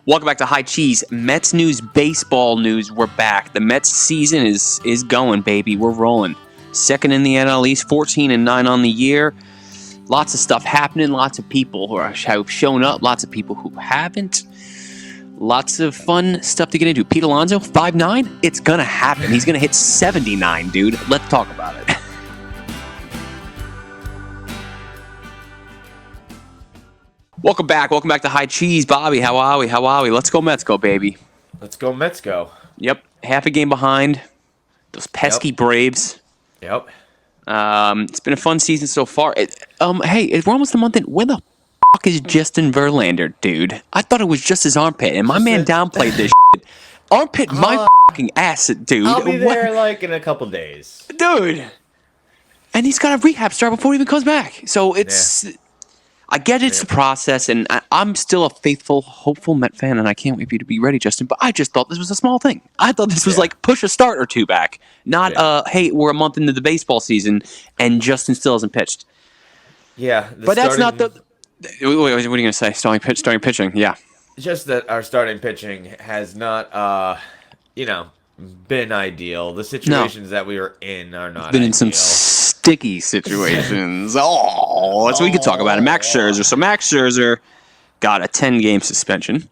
Welcome back to High Cheese. Mets news, baseball news. We're back. The Mets season is going, baby. We're rolling. Second in the NL East, 14-9 on the year. Lots of stuff happening. Lots of people who have shown up. Lots of people who haven't. Lots of fun stuff to get into. Pete Alonso, 5'9". It's gonna happen. He's gonna hit 79, dude. Let's talk about it. Welcome back to High Cheese. Bobby, how are we? Let's go Mets go, baby. Let's go Mets go. Yep, half a game behind. Those pesky Braves. Yep. It's been a fun season so far. Hey, we're almost a month in. Where the fuck is Justin Verlander, dude? I thought it was just his armpit, and my man downplayed this shit. Armpit my fucking ass, dude. I'll be there in a couple days. Dude. And he's got a rehab start before he even comes back. So it's... Yeah. I get it's a process, and I'm still a faithful, hopeful Met fan, and I can't wait for you to be ready, Justin. But I just thought this was a small thing. I thought this was like push a start or two back, not hey, we're a month into the baseball season, and Justin still hasn't pitched. Yeah, but that's not the. Wait, what are you going to say? Starting pitching, yeah. Just that our starting pitching has not, been ideal. The situations that we were in are not. Been in some sticky situations. So we could talk about it. Max Scherzer. So Max Scherzer got a 10-game suspension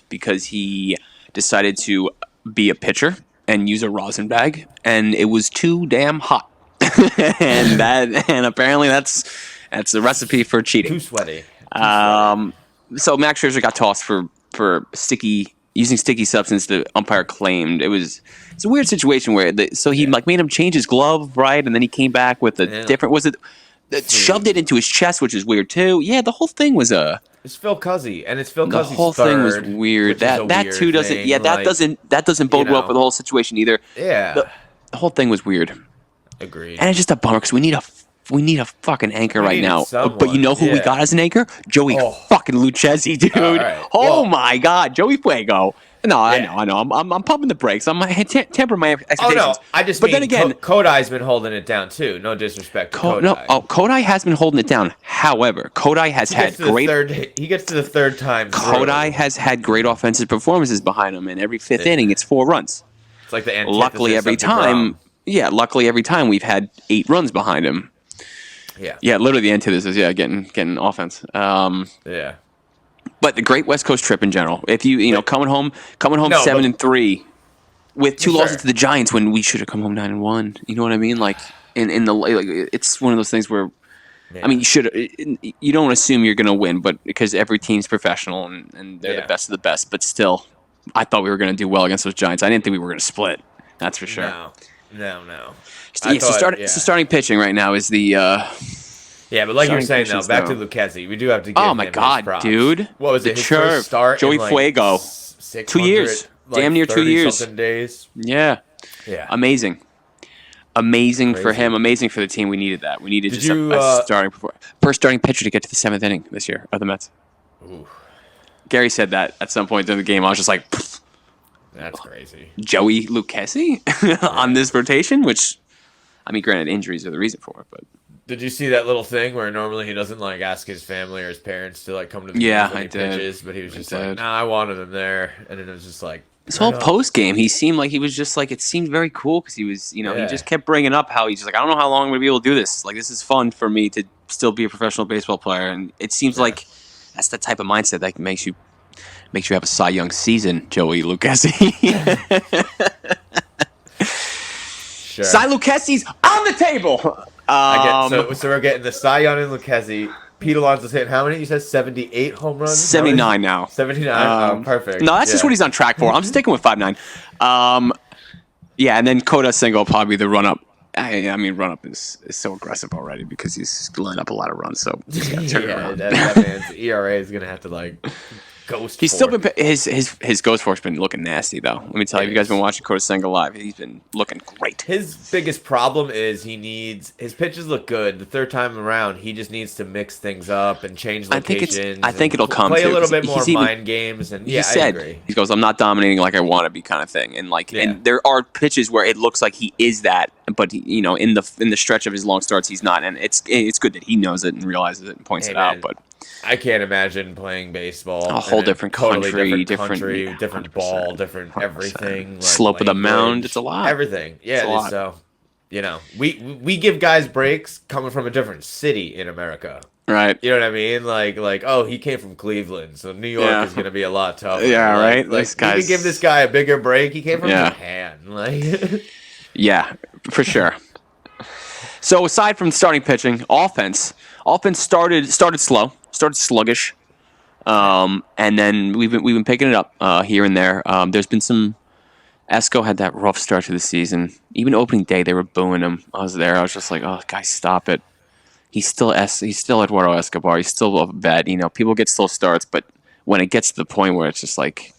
because he decided to be a pitcher and use a rosin bag, and it was too damn hot. and apparently that's the recipe for cheating. Too sweaty. So Max Scherzer got tossed for using sticky substance. The umpire claimed it's a weird situation where he made him change his glove, right? And then he came back with a different. Shoved it into his chest, which is weird too. Yeah, the whole thing was It's Phil Cuzzy, and it's Phil Cuzzy's The whole thing was weird. That too doesn't. Thing. Yeah, that doesn't bode well for the whole situation either. Yeah, the whole thing was weird. Agreed. And it's just a bummer because we need a fucking anchor right now. Someone. But you know who we got as an anchor? Joey fucking Lucchesi, dude. Right. My God, Joey Fuego. No, yeah. I know. I'm pumping the brakes. I'm tempering my expectations. Oh no, I just. But then again, Kodai's been holding it down too. No disrespect to Kodai. Kodai has been holding it down. However, Kodai has had great. He gets to the third time. Kodai has had great offensive performances behind him, and every fifth inning, it's 4 runs. It's like the luckily every time. Yeah, luckily every time we've had 8 runs behind him. Yeah, literally the antithesis. Yeah, getting offense. Yeah. But the great West Coast trip in general. If you coming home 7-3 with 2 losses to the Giants when we should have come home 9-1. You know what I mean? Like it's one of those things where I mean you don't assume you're going to win, but because every team's professional and they're the best of the best. But still, I thought we were going to do well against those Giants. I didn't think we were going to split. That's for sure. No. So starting pitching right now is the. Yeah, but like you were saying, though, back to Lucchesi, we do have to give him his props. Dude. What was it, his first start Joey Fuego. 2 years. Damn near 2 years. Days. Yeah. Amazing for him. Amazing for the team. We needed that. We needed first starting pitcher to get to the 7th inning this year of the Mets. Ooh. Gary said that at some point in the game. I was just like, that's crazy. Joey Lucchesi on this rotation, which, I mean, granted, injuries are the reason for it, but. Did you see that little thing where normally he doesn't ask his family or his parents to come to the game when he pitches, but he was just I wanted him there, and then it was just like this whole post game. He seemed like he was just it seemed very cool because he was he just kept bringing up how he's just I don't know how long I'm gonna be able to do this. This is fun for me to still be a professional baseball player, and it seems like that's the type of mindset that makes you have a Cy Young season, Joey Lucchesi. Sure. Cy Lucchesi's on the table. So we're getting the Cy Young and Lucchesi. Pete Alonso's hitting how many? You said 78 home runs? 79 now. 79? Perfect. No, that's just what he's on track for. I'm sticking with 5'9". And then Coda single probably the run-up. I mean, run-up is so aggressive already because he's lined up a lot of runs, so he's got to turn it around. That man's ERA is going to have to, ghost He's still been his ghost fork's been looking nasty though. Let me tell you, if you guys been watching Coda Senga live, he's been looking great. His biggest problem is his pitches look good. The third time around, he just needs to mix things up and change locations. I think it'll come. Play a little bit more mind games, and I agree. He goes, "I'm not dominating like I want to be," kind of thing. And and there are pitches where it looks like he is that, but in the stretch of his long starts, he's not. And it's good that he knows it and realizes it and points it out. But I can't imagine playing baseball. A whole different totally country, different ball, different 100%. everything. Slope of the mound. It's a lot. Everything. It's a Yeah. lot. So, we give guys breaks coming from a different city in America. Right. You know what I mean? Like, oh, he came from Cleveland, so New York is gonna be a lot tougher. Yeah, right. Like, we could give this guy a bigger break. He came from Japan. Yeah, for sure. So aside from starting pitching, offense started slow, started sluggish, and then we've been picking it up here and there. There's been some. Esco had that rough start to the season. Even opening day, they were booing him. I was there. I was just like, "Oh, guys, stop it." He's still Eduardo Escobar. He's still a vet. People get slow starts, but when it gets to the point where it's just like,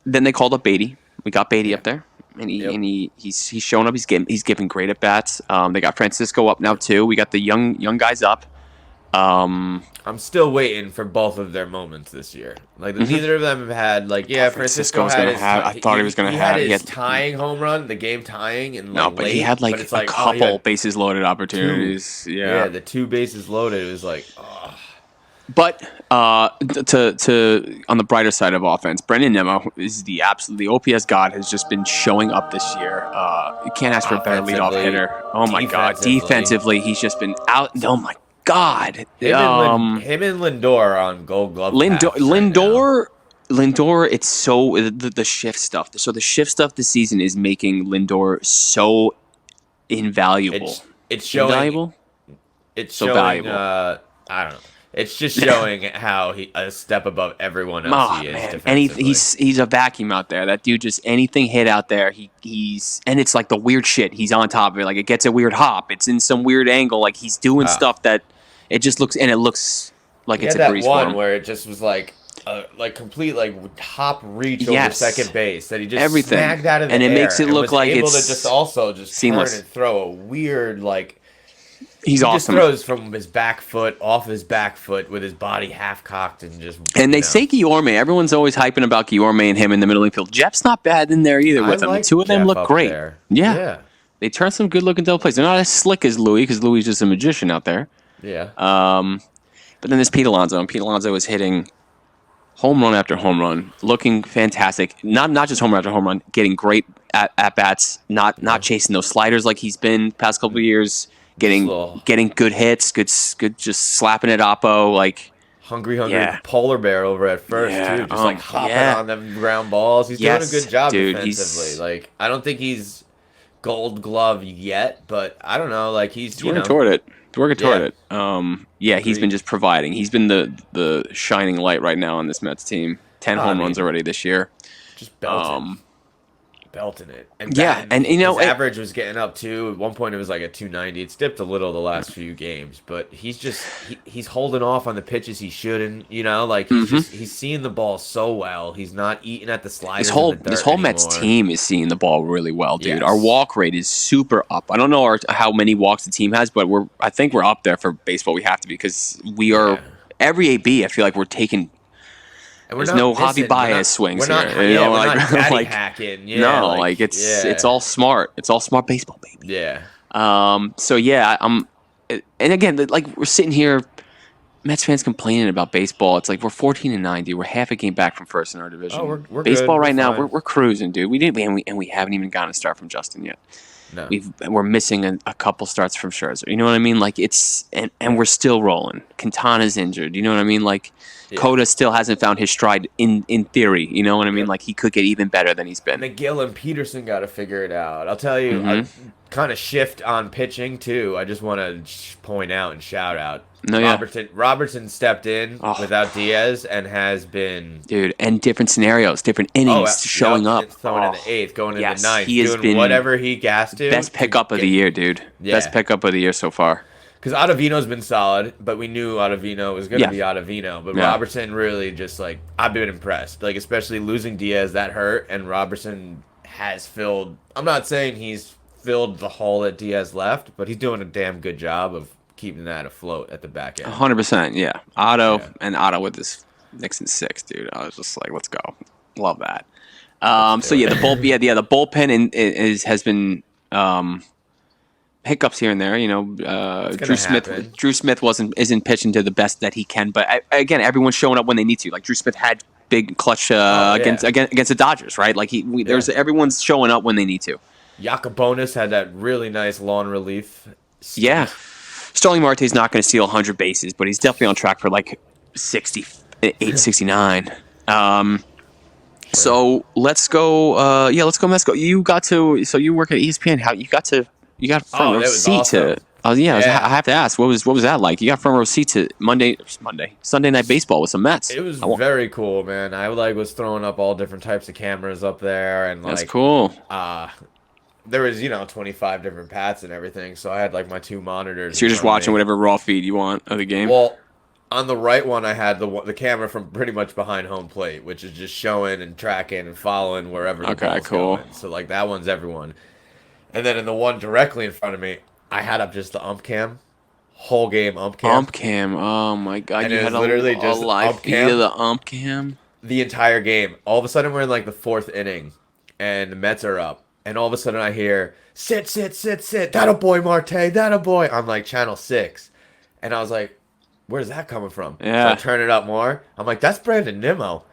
then they called up Beatty. We got Beatty up there. And he's showing up. He's giving great at bats. They got Francisco up now too. We got the young guys up. I'm still waiting for both of their moments this year. Like neither of them have had Francisco had his. I thought he was going to have his tying home run, the game tying, and but late, he had a couple bases loaded opportunities. Yeah, the 2 bases loaded. It was like. Oh. But to on the brighter side of offense, Brendan Nimmo is the OPS god, has just been showing up this year. You can't ask for a better leadoff hitter. Oh my god, defensively he's just been out. Oh my god, him and Lindor on Gold Glove. Lindor. It's so the shift stuff. So the shift stuff this season is making Lindor so invaluable. It's showing. Invaluable? It's so showing. Valuable. I don't know. It's just showing how he a step above everyone else he is. Man. Defensively. And he's a vacuum out there. That dude, just anything hit out there, he's and it's like the weird shit. He's on top of it. Like it gets a weird hop. It's in some weird angle. Like he's doing stuff that it just looks like it's a breeze for him. One where it just was like complete hop reach over second base that he just snagged out of the air. And it makes it look like able it's to just also seamless. Turn and throw a weird He's awesome. He just throws from his back foot, off his back foot, with his body half cocked and just. And they say Guillorme. Everyone's always hyping about Guillorme and him in the middle infield. Jeff's not bad in there either with them. The two of them look great. Yeah. They turn some good looking double plays. They're not as slick as Louis because Louis is just a magician out there. Yeah. But then there's Pete Alonso, and Pete Alonso is hitting home run after home run, looking fantastic. Not just home run after home run, getting great at bats. Not chasing those sliders like he's been past couple of years. Getting good hits, good just slapping at Oppo, hungry polar bear over at first too, just hopping on them ground balls. He's doing a good job defensively. I don't think he's Gold Glove yet, but I don't know. He's working toward it. He's been just providing. He's been the shining light right now on this Mets team. 10 home runs already this year. Just belting it. And his average was getting up too. At one point it was like a 290. It's dipped a little the last few games, but he's holding off on the pitches he shouldn't. He's seeing the ball so well. He's not eating at the sliders. This whole Mets team is seeing the ball really well, dude. Yes. Our walk rate is super up. I don't know how many walks the team has, but I think we're up there for baseball. We have to be because we are every AB. I feel like we're taking. There's no Javi Baez swings here. We're not hacking. It's all smart. It's all smart baseball, baby. Yeah. And again, we're sitting here, Mets fans complaining about baseball. It's like we're 14-9, dude. We're half a game back from first in our division. Oh, we're baseball good. We're now. We're cruising, dude. We haven't even gotten a start from Justin yet. No. We're missing a couple starts from Scherzer. You know what I mean? And we're still rolling. Quintana's injured. You know what I mean? Coda still hasn't found his stride in theory. You know what I mean? He could get even better than he's been. McGill and Peterson got to figure it out. I'll tell you, I kind of shift on pitching too. I just want to point out and shout out. Robertson stepped in without Diaz and has been and different scenarios, different innings showing up. Throwing in the 8th, going in the 9th, he has been whatever he gassed to. Best pickup of the year, dude. Yeah. Best pickup of the year so far. Because Ottavino's been solid, but we knew Ottavino was going to be Ottavino. But Robertson really just I've been impressed. Especially losing Diaz, that hurt, and Robertson has filled. I'm not saying he's filled the hole that Diaz left, but he's doing a damn good job of keeping that afloat at the back end. 100%, yeah. Otto with this Nixon 6, dude. I was just like, let's go. Love that. The bullpen has been hiccups here and there. Drew Smith isn't pitching to the best that he can. But again, everyone's showing up when they need to. Like Drew Smith had big clutch against the Dodgers, right? Like everyone's showing up when they need to. Jacobonis had that really nice lawn relief. Yeah. Starling Marte's not going to steal 100 bases, but he's definitely on track for like 68, 69. So let's go. Let's go. Let's go. You work at ESPN. How you got front row seat awesome. to? I have to ask, what was that like? You got front row seat to Sunday Night Baseball with some Mets. It was very cool, man. I was throwing up all different types of cameras up there, and that's cool. There was 25 different Pats and everything, so I had like my 2 monitors. So you're just watching whatever raw feed you want of the game. Well, on the right one, I had the camera from pretty much behind home plate, which is just showing and tracking and following wherever the ball's going. So like that one's everyone. And then in the one directly in front of me, I had up just the ump cam, whole game ump cam. Ump cam, oh my god! And you had literally just a live feed of the ump cam the entire game. All of a sudden, we're in like the 4th inning, and the Mets are up. And all of a sudden I hear, sit. That a boy, Marte. That a boy. I'm like, channel 6. And I was like, where's that coming from? Yeah. So I turn it up more. I'm like, that's Brandon Nimmo.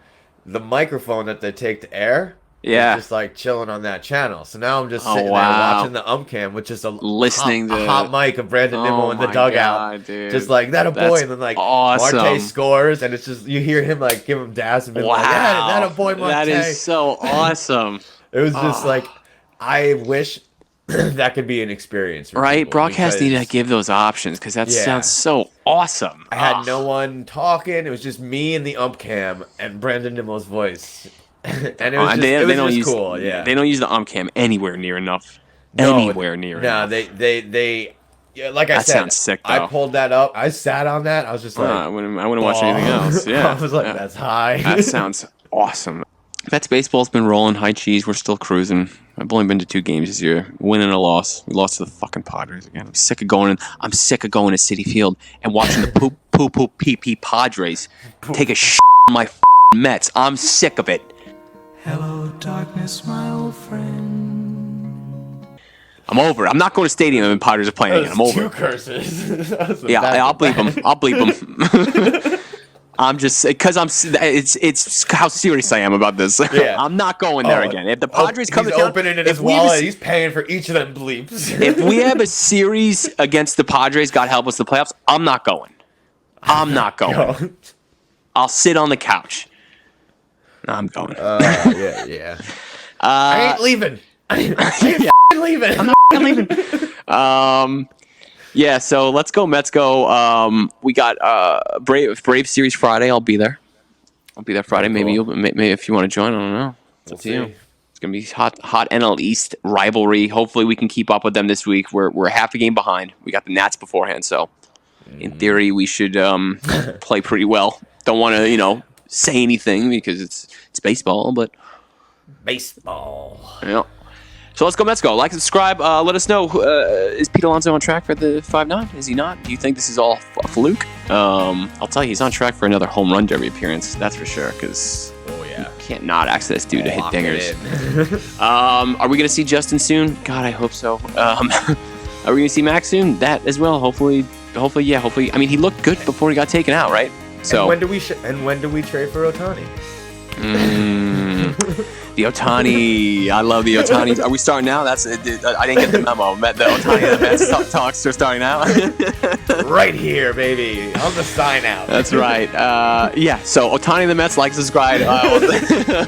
The microphone that they take to air is just like chilling on that channel. So now I'm just sitting there watching the ump cam, which is a hot mic of Brandon Nimmo in the dugout. God, just like, that a boy. And then like awesome. Marte scores. And it's just, you hear him like give him dabs and be like, that a boy, Marte. That is so awesome. It was just like, I wish that could be an experience. For right? Broadcast need to give those options because that sounds so awesome. I had no one talking. It was just me and the ump cam and Brandon Nimmo's voice. And it was just cool. Yeah. They don't use the ump cam anywhere near enough. Anywhere near enough. No, they like I said, that sounds sick, though. I pulled that up. I sat on that. I was just like, I wouldn't watch anything else. Yeah. I was like, that's high. That sounds awesome. Mets baseball's been rolling high cheese. We're still cruising. I've only been to 2 games this year, win and a loss. We lost to the fucking Padres again. I'm sick of going to Citi Field and watching the poop pee Padres take a shit on my Mets. I'm sick of it. Hello, darkness, my old friend. I'm over it. I'm not going to stadium and Padres are playing again. I'm over 2 curses. I'll bleep them. I'm just because it's how serious I am about this. Yeah. I'm not going there again. If the Padres come he's opening in his wallet, he's paying for each of them bleeps. If we have a series against the Padres, God help us, the playoffs, I'm not going. I'll sit on the couch. No, I'm going. Yeah. I ain't leaving. I ain't leaving. I'm not leaving. Yeah, so let's go Mets go. We got Brave Series Friday. I'll be there Friday. Cool. Maybe if you want to join, I don't know. It's up to you. It's gonna be hot NL East rivalry. Hopefully we can keep up with them this week. We're half a game behind. We got the Nats beforehand, so in theory we should play pretty well. Don't want to say anything because it's baseball, but baseball. Yeah. So let's go Mets go. Like and subscribe. Let us know. Is Pete Alonso on track for the 5-9? Is he not? Do you think this is all a fluke? I'll tell you, he's on track for another home run derby appearance. That's for sure. Because you can't not ask this dude to hit dingers. Are we going to see Justin soon? God, I hope so. Are we going to see Max soon? That as well. Hopefully. I mean, he looked good before he got taken out, right? So. And when do we trade for Ohtani? The Ohtani, I love the Ohtani. Are we starting now? I didn't get the memo. The Ohtani and the Mets talks are starting now. Right here, baby, on the sign out. That's right. So Ohtani and the Mets, like, subscribe.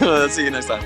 We'll see you next time.